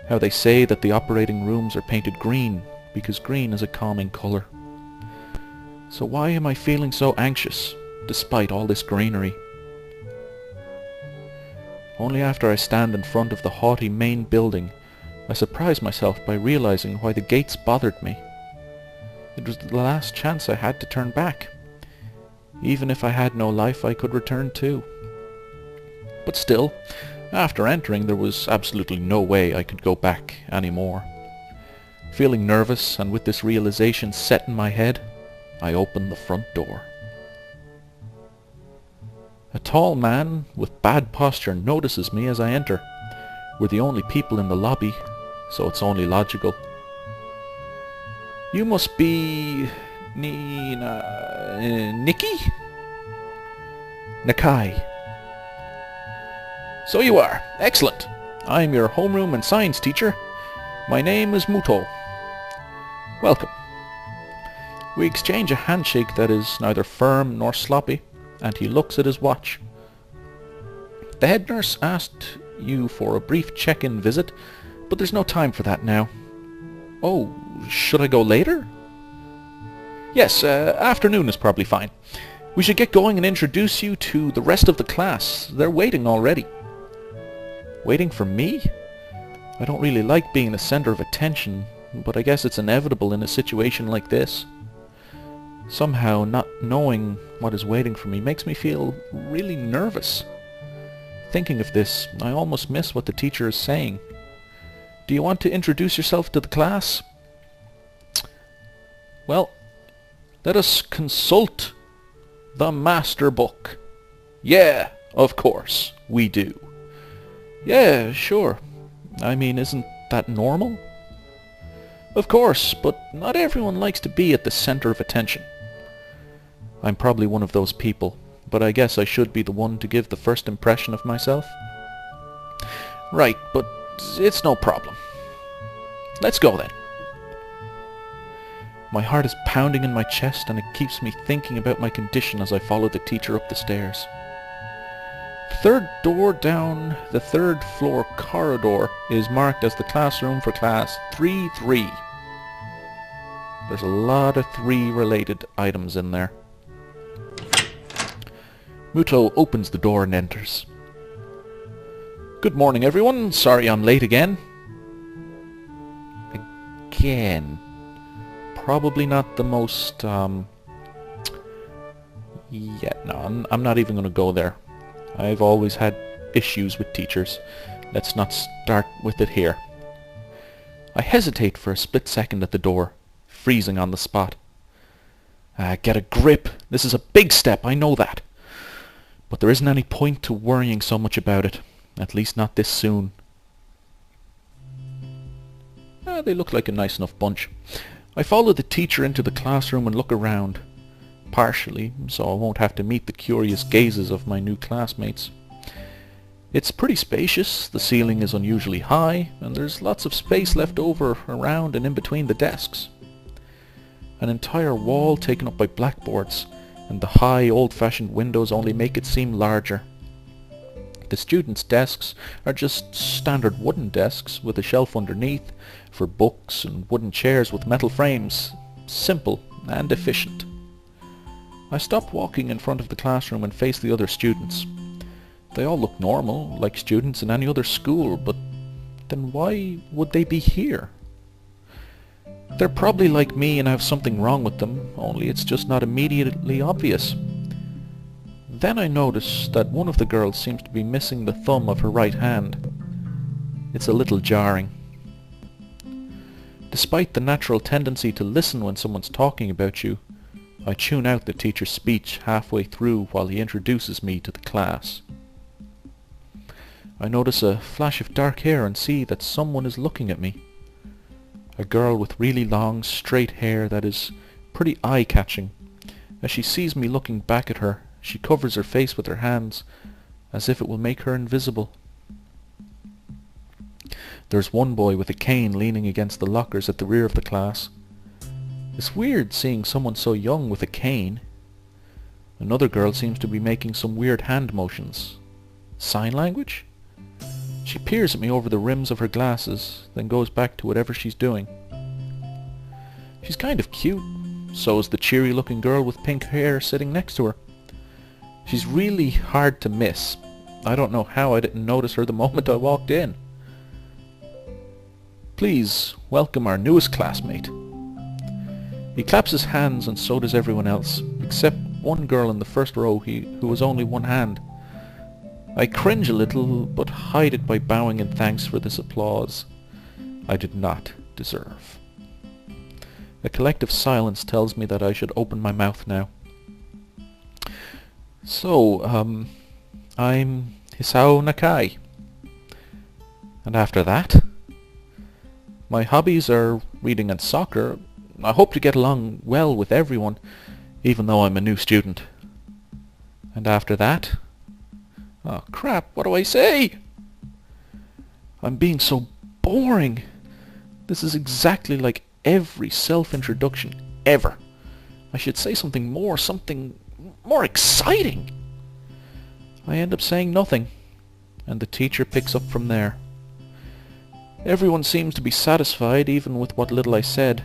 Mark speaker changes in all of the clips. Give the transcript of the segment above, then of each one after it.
Speaker 1: How they say that the operating rooms are painted green because green is a calming colour. So why am I feeling so anxious, despite all this greenery? Only after I stand in front of the haughty main building, I surprise myself by realizing why the gates bothered me. It was the last chance I had to turn back. Even if I had no life I could return to. But still, after entering there was absolutely no way I could go back anymore. Feeling nervous and with this realization set in my head, I opened the front door. A tall man with bad posture notices me as I enter. We're the only people in the lobby, so it's only logical. "You must be... Nikki?" "Nakai." "So you are. Excellent. I'm your homeroom and science teacher. My name is Muto. Welcome." We exchange a handshake that is neither firm nor sloppy, and he looks at his watch. "The head nurse asked you for a brief check-in visit, but there's no time for that now." "Oh, should I go later?" "Yes, afternoon is probably fine. We should get going and introduce you to the rest of the class. They're waiting already." Waiting for me? I don't really like being the center of attention, but I guess it's inevitable in a situation like this. Somehow, not knowing what is waiting for me makes me feel really nervous. Thinking of this, I almost miss what the teacher is saying. "Do you want to introduce yourself to the class?" "Well, let us consult the master book." "Yeah, of course, we do." "Yeah, sure. I mean, isn't that normal?" "Of course, but not everyone likes to be at the center of attention." I'm probably one of those people, but I guess I should be the one to give the first impression of myself. "Right, but it's no problem. Let's go then." My heart is pounding in my chest and it keeps me thinking about my condition as I follow the teacher up the stairs. The third door down the third floor corridor is marked as the classroom for class 3-3. There's a lot of 3 related items in there. Muto opens the door and enters. "Good morning, everyone. Sorry I'm late again." Again. Probably not the most, yeah, no, I'm not even going to go there. I've always had issues with teachers. Let's not start with it here. I hesitate for a split second at the door, freezing on the spot. Get a grip. This is a big step, I know that. But there isn't any point to worrying so much about it. At least not this soon. They look like a nice enough bunch. I follow the teacher into the classroom and look around. Partially, so I won't have to meet the curious gazes of my new classmates. It's pretty spacious, the ceiling is unusually high, and there's lots of space left over around and in between the desks. An entire wall taken up by blackboards, and the high old-fashioned windows only make it seem larger. The students' desks are just standard wooden desks with a shelf underneath for books and wooden chairs with metal frames. Simple and efficient. I stop walking in front of the classroom and face the other students. They all look normal, like students in any other school, but then why would they be here? They're probably like me and have something wrong with them, only it's just not immediately obvious. Then I notice that one of the girls seems to be missing the thumb of her right hand. It's a little jarring. Despite the natural tendency to listen when someone's talking about you, I tune out the teacher's speech halfway through while he introduces me to the class. I notice a flash of dark hair and see that someone is looking at me. A girl with really long, straight hair that is pretty eye-catching. As she sees me looking back at her, she covers her face with her hands, as if it will make her invisible. There's one boy with a cane leaning against the lockers at the rear of the class. It's weird seeing someone so young with a cane. Another girl seems to be making some weird hand motions. Sign language? She peers at me over the rims of her glasses, then goes back to whatever she's doing. She's kind of cute. So is the cheery-looking girl with pink hair sitting next to her. She's really hard to miss. I don't know how I didn't notice her the moment I walked in. Please welcome our newest classmate. He claps his hands and so does everyone else, except one girl in the first row who has only one hand. I cringe a little, but hide it by bowing in thanks for this applause I did not deserve. A collective silence tells me that I should open my mouth now. So, I'm Hisao Nakai. And after that? My hobbies are reading and soccer. I hope to get along well with everyone, even though I'm a new student. And after that? Oh crap, what do I say? I'm being so boring. This is exactly like every self-introduction ever. I should say something more exciting. I end up saying nothing, and the teacher picks up from there. Everyone seems to be satisfied even with what little I said,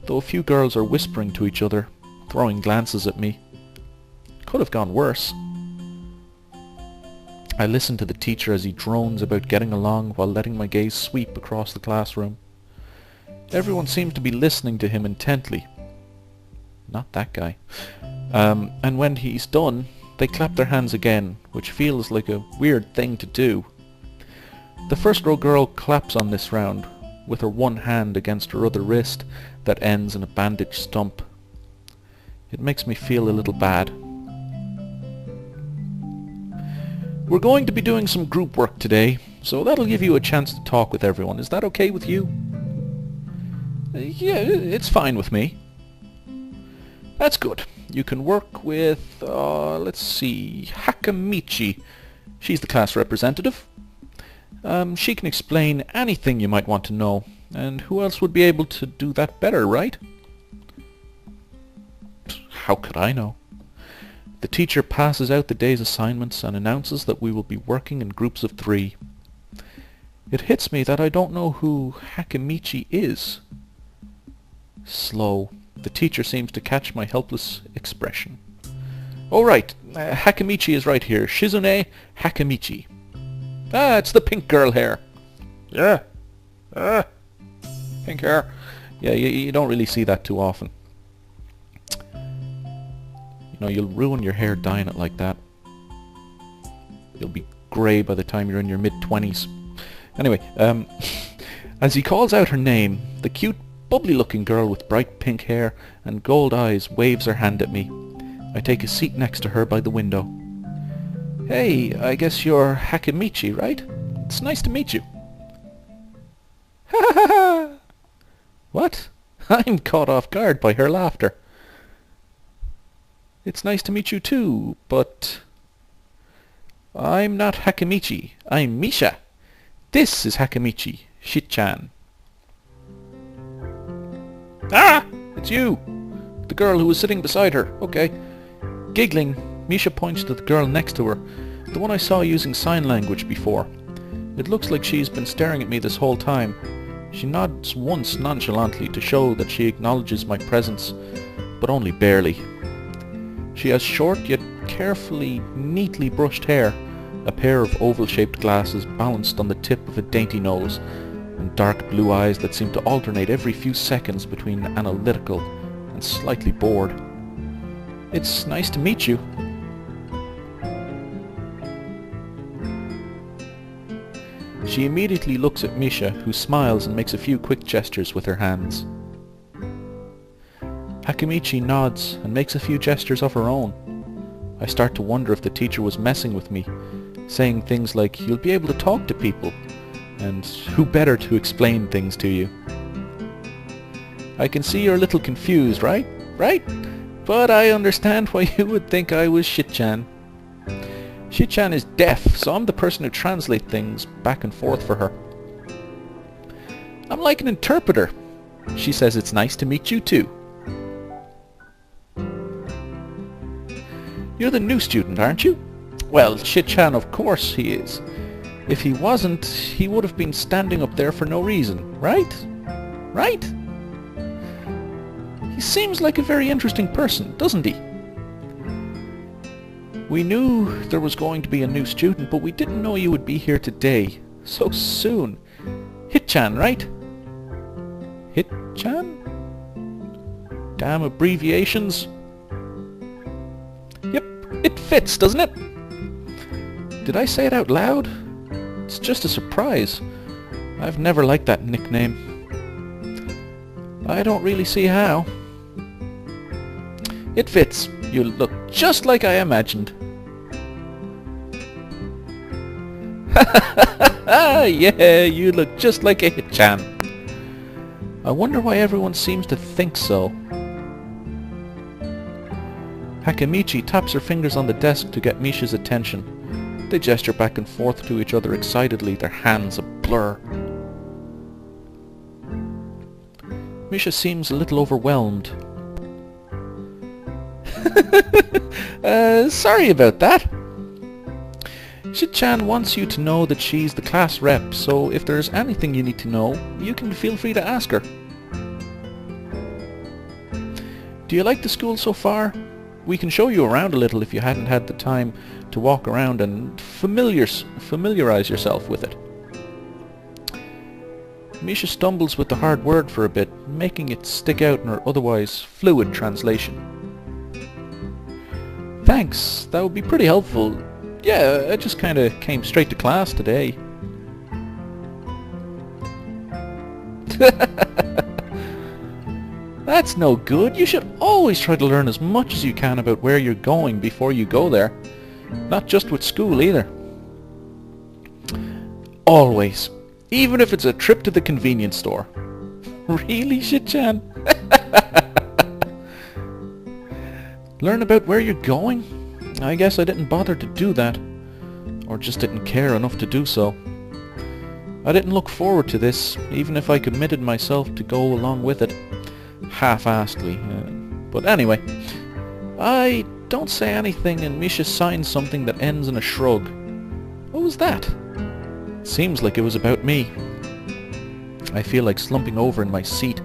Speaker 1: though a few girls are whispering to each other, throwing glances at me. Could have gone worse. I listen to the teacher as he drones about getting along while letting my gaze sweep across the classroom. Everyone seems to be listening to him intently. Not that guy. And when he's done, they clap their hands again, which feels like a weird thing to do. The first row girl claps on this round, with her one hand against her other wrist that ends in a bandaged stump. It makes me feel a little bad. We're going to be doing some group work today, so that'll give you a chance to talk with everyone. Is that okay with you? Yeah, it's fine with me. That's good. You can work with, let's see, Hakamichi. She's the class representative. She can explain anything you might want to know, and who else would be able to do that better, right? How could I know? The teacher passes out the day's assignments and announces that we will be working in groups of 3. It hits me that I don't know who Hakamichi is. Slow. The teacher seems to catch my helpless expression. Oh right, Hakamichi is right here. Shizune Hakamichi. Ah, it's the pink girl hair. Yeah. Pink hair. Yeah, you don't really see that too often. You know, you'll ruin your hair dyeing it like that. You'll be grey by the time you're in your mid-20s. Anyway, as he calls out her name, the cute, bubbly-looking girl with bright pink hair and gold eyes waves her hand at me. I take a seat next to her by the window. Hey, I guess you're Hakamichi, right? It's nice to meet you. Ha ha ha ha! What? I'm caught off guard by her laughter. It's nice to meet you too, but... I'm not Hakamichi. I'm Misha. This is Hakamichi, Shichan. Ah! It's you! The girl who was sitting beside her. Okay. Giggling, Misha points to the girl next to her, the one I saw using sign language before. It looks like she's been staring at me this whole time. She nods once nonchalantly to show that she acknowledges my presence, but only barely. She has short yet carefully, neatly brushed hair, a pair of oval-shaped glasses balanced on the tip of a dainty nose, and dark blue eyes that seem to alternate every few seconds between analytical and slightly bored. It's nice to meet you. She immediately looks at Misha, who smiles and makes a few quick gestures with her hands. Hakamichi nods and makes a few gestures of her own. I start to wonder if the teacher was messing with me, saying things like, "You'll be able to talk to people," and "Who better to explain things to you?" I can see you're a little confused, right? Right? But I understand why you would think I was Shichan. Shichan is deaf, so I'm the person who translates things back and forth for her. I'm like an interpreter. She says it's nice to meet you too. You're the new student, aren't you? Well, Shichan, of course he is. If he wasn't, he would have been standing up there for no reason, right? Right? He seems like a very interesting person, doesn't he? We knew there was going to be a new student, but we didn't know you would be here today. So soon. Hit-chan, right? Hit-chan? Damn abbreviations. Yep, it fits, doesn't it? Did I say it out loud? It's just a surprise. I've never liked that nickname. I don't really see how. It fits. You look just like I imagined. Yeah, you look just like a Hit-chan. I wonder why everyone seems to think so. Hakamichi taps her fingers on the desk to get Misha's attention. They gesture back and forth to each other excitedly, their hands a blur. Misha seems a little overwhelmed. Sorry about that. Shit-chan wants you to know that she's the class rep, so if there's anything you need to know, you can feel free to ask her. Do you like the school so far? We can show you around a little if you hadn't had the time to walk around and familiarize yourself with it. Misha stumbles with the hard word for a bit, making it stick out in her otherwise fluid translation. Thanks, that would be pretty helpful. Yeah, I just kinda came straight to class today. That's no good. You should always try to learn as much as you can about where you're going before you go there. Not just with school either. Always. Even if it's a trip to the convenience store. Really, Shit-chan? Learn about where you're going? I guess I didn't bother to do that. Or just didn't care enough to do so. I didn't look forward to this, even if I committed myself to go along with it. Half-assedly. But anyway, I don't say anything and Misha signs something that ends in a shrug. What was that? Seems like it was about me. I feel like slumping over in my seat.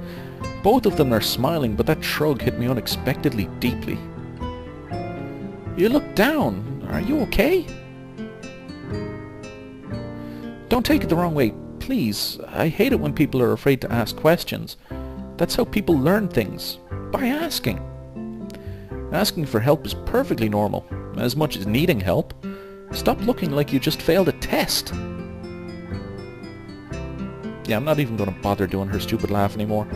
Speaker 1: Both of them are smiling, but that shrug hit me unexpectedly deeply. You look down. Are you okay? Don't take it the wrong way, please. I hate it when people are afraid to ask questions. That's how people learn things. By asking. Asking for help is perfectly normal, as much as needing help. Stop looking like you just failed a test. Yeah, I'm not even going to bother doing her stupid laugh anymore.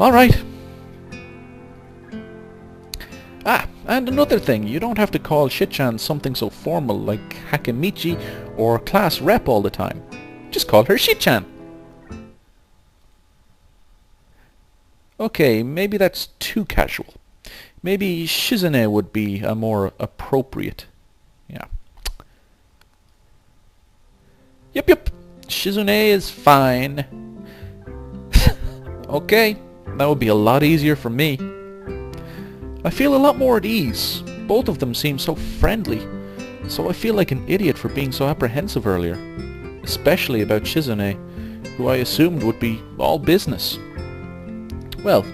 Speaker 1: Alright. Ah, and another thing, you don't have to call Shit-chan something so formal like Hakamichi or class rep all the time. Just call her Shit-chan. Okay, maybe that's too casual. Maybe Shizune would be a more appropriate. Yeah. Yep. Shizune is fine. Okay, that would be a lot easier for me. I feel a lot more at ease. Both of them seem so friendly. So I feel like an idiot for being so apprehensive earlier. Especially about Shizune, who I assumed would be all business. Well,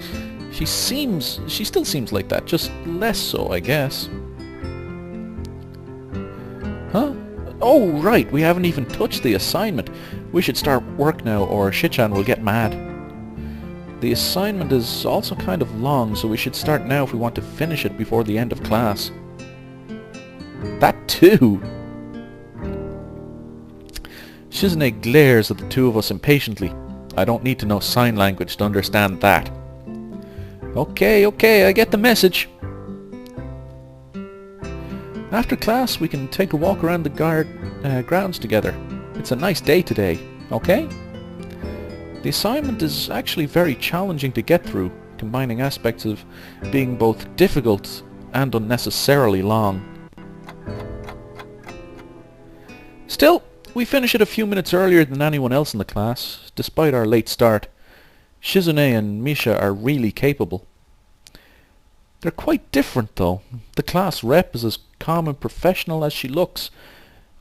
Speaker 1: she still seems like that, just less so, I guess. Huh? Oh, right, we haven't even touched the assignment. We should start work now, or Shit-chan will get mad. The assignment is also kind of long, so we should start now if we want to finish it before the end of class. That too! Shizune glares at the two of us impatiently. I don't need to know sign language to understand that. Okay, I get the message. After class, we can take a walk around the grounds together. It's a nice day today, okay? The assignment is actually very challenging to get through, combining aspects of being both difficult and unnecessarily long. Still, we finish it a few minutes earlier than anyone else in the class, despite our late start. Shizune and Misha are really capable. They're quite different though. The class rep is as calm and professional as she looks,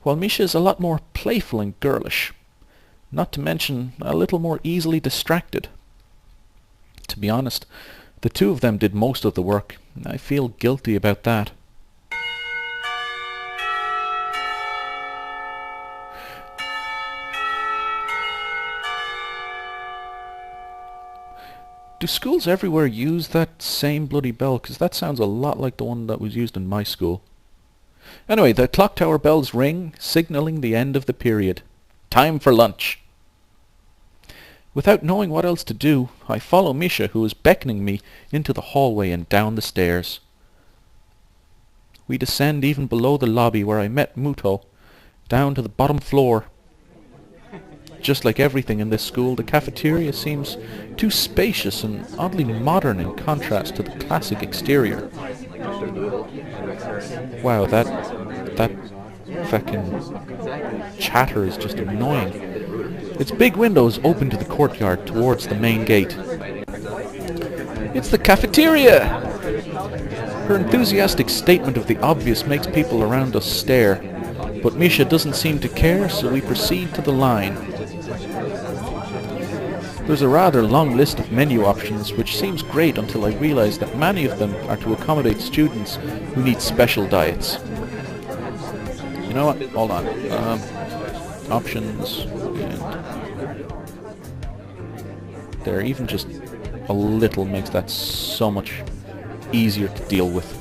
Speaker 1: while Misha is a lot more playful and girlish, not to mention a little more easily distracted. To be honest, the two of them did most of the work. I feel guilty about that. Do schools everywhere use that same bloody bell? 'Cause that sounds a lot like the one that was used in my school. Anyway, the clock tower bells ring, signalling the end of the period. Time for lunch. Without knowing what else to do, I follow Misha, who is beckoning me into the hallway and down the stairs. We descend even below the lobby where I met Muto, down to the bottom floor. Just like everything in this school, the cafeteria seems too spacious and oddly modern in contrast to the classic exterior. Wow, that fucking chatter is just annoying. Its big windows open to the courtyard towards the main gate. It's the cafeteria! Her enthusiastic statement of the obvious makes people around us stare, but Misha doesn't seem to care, so we proceed to the line. There's a rather long list of menu options, which seems great until I realize that many of them are to accommodate students who need special diets. You know what? Hold on. Options. And there, even just a little makes that so much easier to deal with.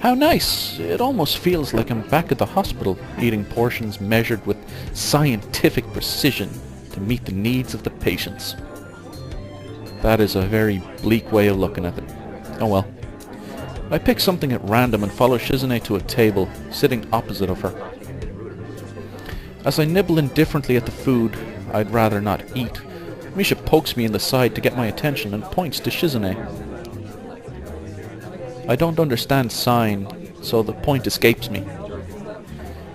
Speaker 1: How nice! It almost feels like I'm back at the hospital, eating portions measured with scientific precision to meet the needs of the patients. That is a very bleak way of looking at it. Oh well. I pick something at random and follow Shizune to a table, sitting opposite of her. As I nibble indifferently at the food I'd rather not eat, Misha pokes me in the side to get my attention and points to Shizune. I don't understand sign, so the point escapes me.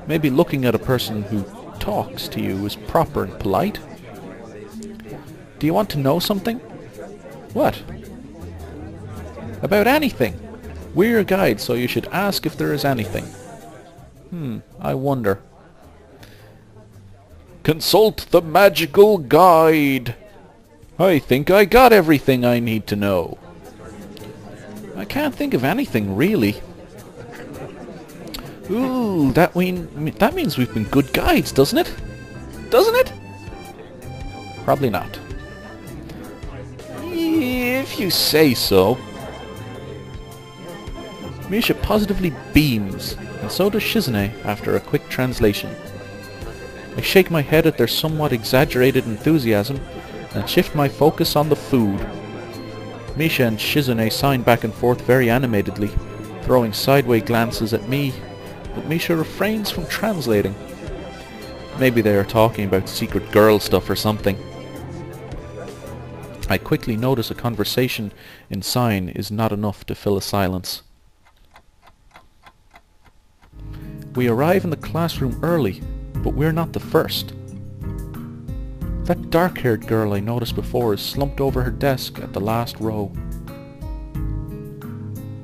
Speaker 1: Maybe looking at a person who talks to you is proper and polite? Do you want to know something? What? About anything. We're your guide, so you should ask if there is anything. I wonder. Consult the magical guide. I think I got everything I need to know. I can't think of anything, really. Ooh, that means we've been good guides, doesn't it? Doesn't it? Probably not. If you say so. Misha positively beams, and so does Shizune after a quick translation. I shake my head at their somewhat exaggerated enthusiasm and shift my focus on the food. Misha and Shizune sign back and forth very animatedly, throwing sideways glances at me, but Misha refrains from translating. Maybe they are talking about secret girl stuff or something. I quickly notice a conversation in sign is not enough to fill a silence. We arrive in the classroom early, but we're not the first. That dark-haired girl I noticed before is slumped over her desk at the last row.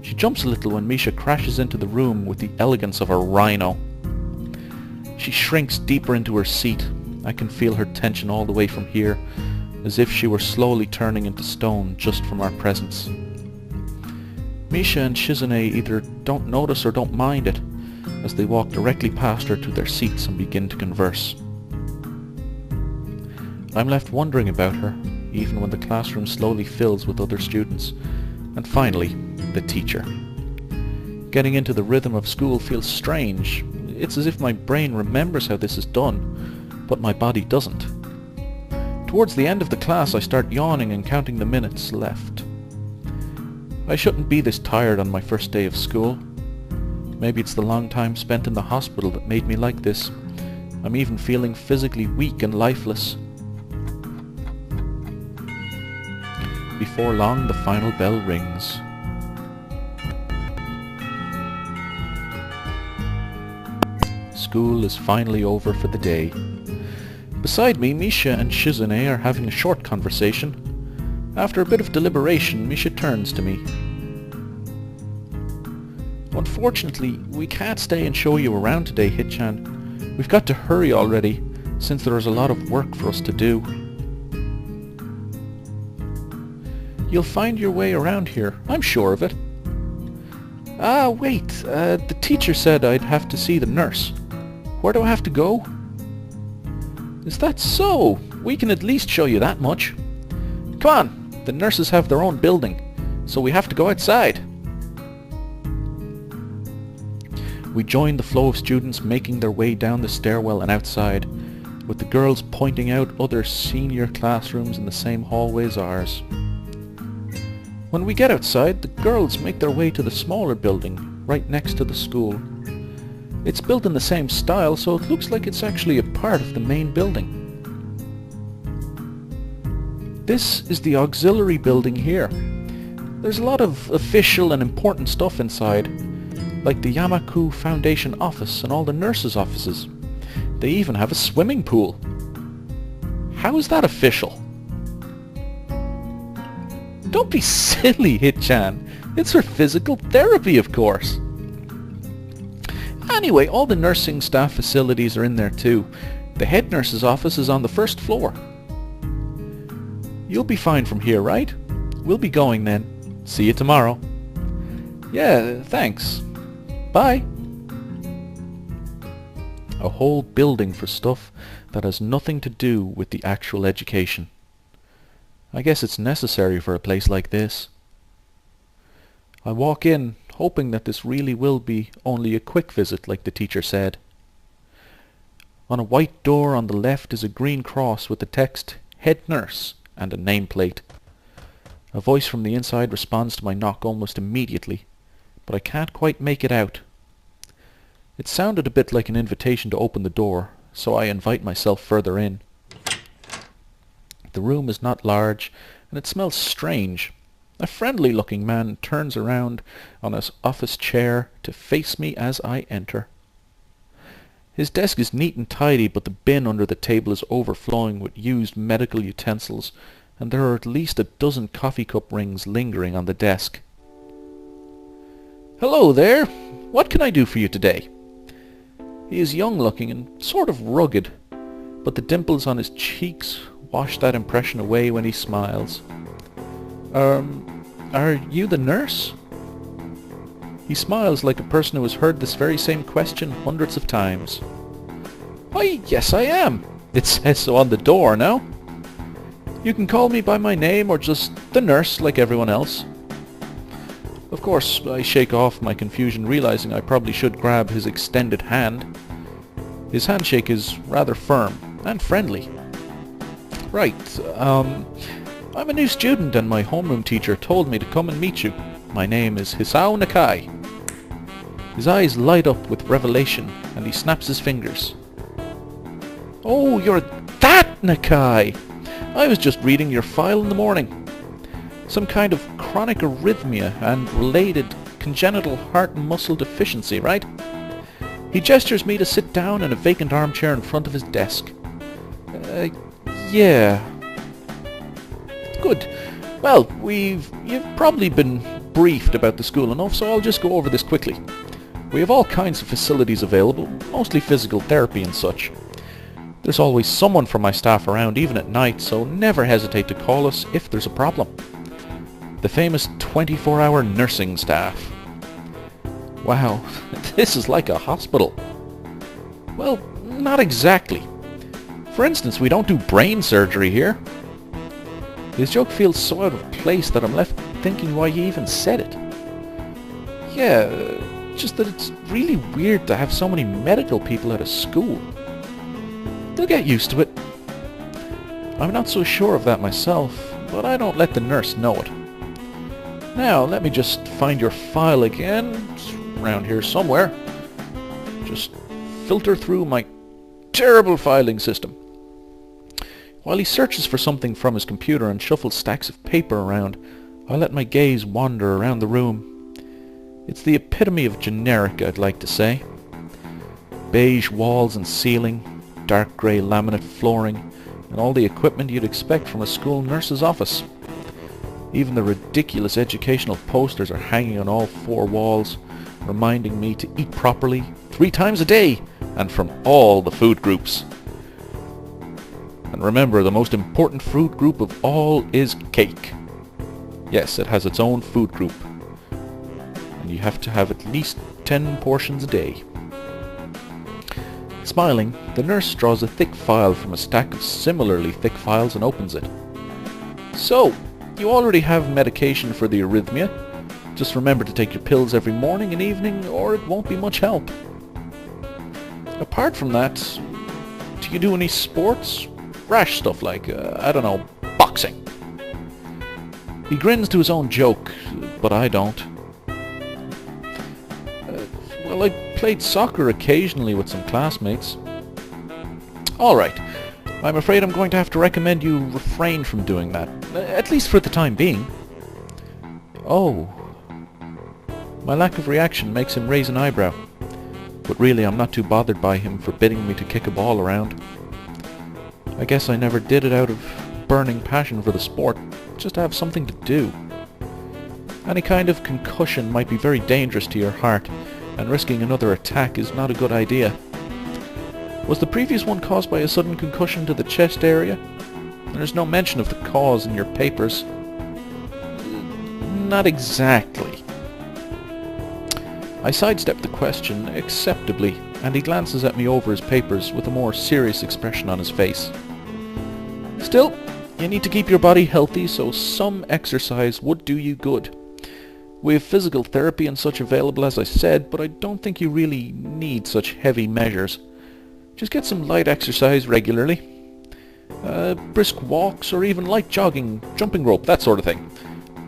Speaker 1: She jumps a little when Misha crashes into the room with the elegance of a rhino. She shrinks deeper into her seat. I can feel her tension all the way from here, as if she were slowly turning into stone just from our presence. Misha and Shizune either don't notice or don't mind it, as they walk directly past her to their seats and begin to converse. I'm left wondering about her, even when the classroom slowly fills with other students. And finally, the teacher. Getting into the rhythm of school feels strange. It's as if my brain remembers how this is done, but my body doesn't. Towards the end of the class I start yawning and counting the minutes left. I shouldn't be this tired on my first day of school. Maybe it's the long time spent in the hospital that made me like this. I'm even feeling physically weak and lifeless. Before long, the final bell rings. School is finally over for the day. Beside me, Misha and Shizune are having a short conversation. After a bit of deliberation, Misha turns to me. One Unfortunately, we can't stay and show you around today, Hit-chan. We've got to hurry already, since there is a lot of work for us to do. You'll find your way around here, I'm sure of it. Ah, wait, the teacher said I'd have to see the nurse. Where do I have to go? Is that so? We can at least show you that much. Come on, the nurses have their own building, so we have to go outside. We joined the flow of students making their way down the stairwell and outside, with the girls pointing out other senior classrooms in the same hallway as ours. When we get outside, the girls make their way to the smaller building, right next to the school. It's built in the same style, so it looks like it's actually a part of the main building. This is the auxiliary building here. There's a lot of official and important stuff inside, like the Yamaku Foundation office and all the nurses' offices. They even have a swimming pool. How is that official? Don't be silly, Hit-chan. It's for physical therapy, of course. Anyway, all the nursing staff facilities are in there too. The head nurse's office is on the first floor. You'll be fine from here, right? We'll be going then. See you tomorrow. Yeah, thanks. Bye. A whole building for stuff that has nothing to do with the actual education. I guess it's necessary for a place like this. I walk in, hoping that this really will be only a quick visit like the teacher said. On a white door on the left is a green cross with the text, Head Nurse, and a nameplate. A voice from the inside responds to my knock almost immediately, but I can't quite make it out. It sounded a bit like an invitation to open the door, so I invite myself further in. The room is not large, and it smells strange. A friendly-looking man turns around on his office chair to face me as I enter. His desk is neat and tidy, but the bin under the table is overflowing with used medical utensils, and there are at least a dozen coffee cup rings lingering on the desk. Hello there! What can I do for you today? He is young-looking and sort of rugged, but the dimples on his cheeks wash that impression away when he smiles. Are you the nurse? He smiles like a person who has heard this very same question hundreds of times. Why, yes I am. It says so on the door, no? You can call me by my name or just the nurse like everyone else. Of course, I shake off my confusion, realizing I probably should grab his extended hand. His handshake is rather firm and friendly. Right, I'm a new student and my homeroom teacher told me to come and meet you. My name is Hisao Nakai. His eyes light up with revelation and he snaps his fingers. Oh, you're that Nakai! I was just reading your file in the morning. Some kind of chronic arrhythmia and related congenital heart muscle deficiency, right? He gestures me to sit down in a vacant armchair in front of his desk. Yeah. Good. Well, you've probably been briefed about the school enough, so I'll just go over this quickly. We have all kinds of facilities available, mostly physical therapy and such. There's always someone from my staff around, even at night, so never hesitate to call us if there's a problem. The famous 24-hour nursing staff. Wow, this is like a hospital. Well, not exactly. For instance, we don't do brain surgery here. His joke feels so out of place that I'm left thinking why he even said it. Yeah, just that it's really weird to have so many medical people at a school. They'll get used to it. I'm not so sure of that myself, but I don't let the nurse know it. Now, let me just find your file again. It's around here somewhere. Just filter through my terrible filing system. While he searches for something from his computer and shuffles stacks of paper around, I let my gaze wander around the room. It's the epitome of generic, I'd like to say. Beige walls and ceiling, dark grey laminate flooring, and all the equipment you'd expect from a school nurse's office. Even the ridiculous educational posters are hanging on all four walls, reminding me to eat properly 3 times a day and from all the food groups. And remember, the most important food group of all is cake. Yes, it has its own food group. And you have to have at least 10 portions a day. Smiling, the nurse draws a thick file from a stack of similarly thick files and opens it. So, you already have medication for the arrhythmia. Just remember to take your pills every morning and evening, or it won't be much help. Apart from that, do you do any sports? Rash stuff like, I don't know, boxing. He grins to his own joke, but I don't. Well, I played soccer occasionally with some classmates. Alright, I'm afraid I'm going to have to recommend you refrain from doing that, at least for the time being. Oh. My lack of reaction makes him raise an eyebrow, but really I'm not too bothered by him forbidding me to kick a ball around. I guess I never did it out of burning passion for the sport, just to have something to do. Any kind of concussion might be very dangerous to your heart, and risking another attack is not a good idea. Was the previous one caused by a sudden concussion to the chest area? There's no mention of the cause in your papers. Not exactly. I sidestepped the question acceptably, and he glances at me over his papers with a more serious expression on his face. Still, you need to keep your body healthy, so some exercise would do you good. We have physical therapy and such available, as I said, but I don't think you really need such heavy measures. Just get some light exercise regularly. Brisk walks, or even light jogging, jumping rope, that sort of thing.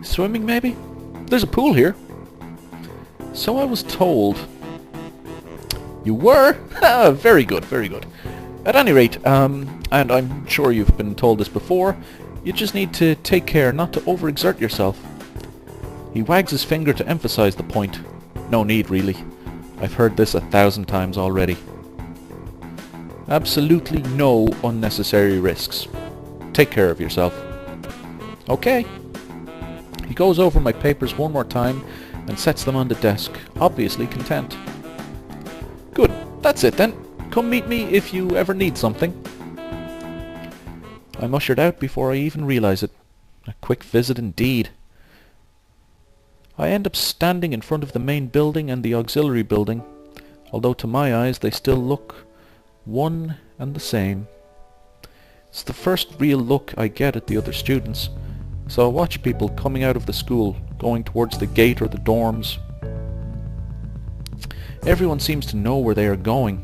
Speaker 1: Swimming, maybe? There's a pool here. So I was told. You were? Very good, very good. At any rate, and I'm sure you've been told this before, you just need to take care not to overexert yourself. He wags his finger to emphasize the point. No need, really. I've heard this 1,000 times already. Absolutely no unnecessary risks. Take care of yourself. Okay. He goes over my papers one more time and sets them on the desk, obviously content. Good, that's it then. Come meet me if you ever need something. I'm ushered out before I even realize it. A quick visit indeed. I end up standing in front of the main building and the auxiliary building, although to my eyes they still look one and the same. It's the first real look I get at the other students, so I watch people coming out of the school, going towards the gate or the dorms. Everyone seems to know where they are going,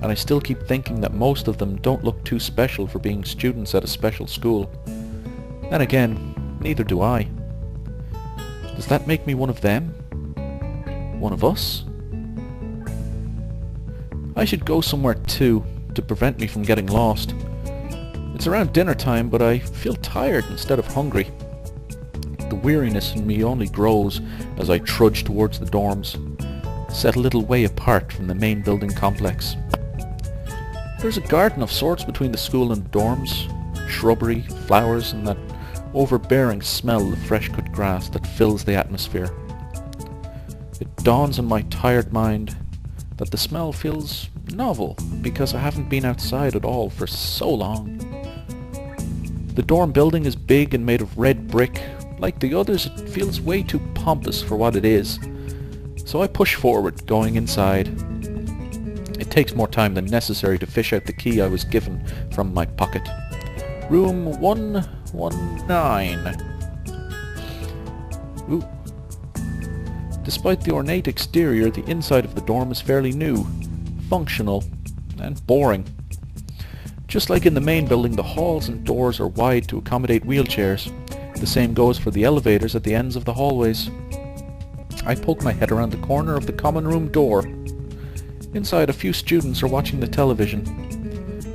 Speaker 1: and I still keep thinking that most of them don't look too special for being students at a special school. Then again, neither do I. Does that make me one of them? One of us? I should go somewhere too, to prevent me from getting lost. It's around dinner time, but I feel tired instead of hungry. The weariness in me only grows as I trudge towards the dorms, set a little way apart from the main building complex. There's a garden of sorts between the school and the dorms, shrubbery, flowers, and that overbearing smell of fresh-cut grass that fills the atmosphere. It dawns on my tired mind that the smell feels novel because I haven't been outside at all for so long. The dorm building is big and made of red brick. Like the others, it feels way too pompous for what it is. So I push forward, going inside. It takes more time than necessary to fish out the key I was given from my pocket. Room 119. Ooh. Despite the ornate exterior, the inside of the dorm is fairly new, functional, and boring. Just like in the main building, the halls and doors are wide to accommodate wheelchairs. The same goes for the elevators at the ends of the hallways. I poke my head around the corner of the common room door. Inside, a few students are watching the television.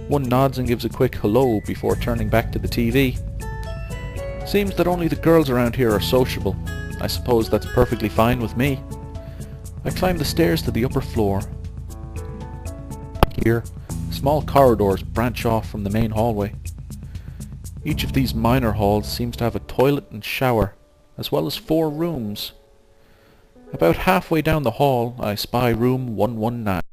Speaker 1: One nods and gives a quick hello before turning back to the TV. Seems that only the girls around here are sociable. I suppose that's perfectly fine with me. I climb the stairs to the upper floor. Here, small corridors branch off from the main hallway. Each of these minor halls seems to have a toilet and shower, as well as 4 rooms. About halfway down the hall I spy room 119.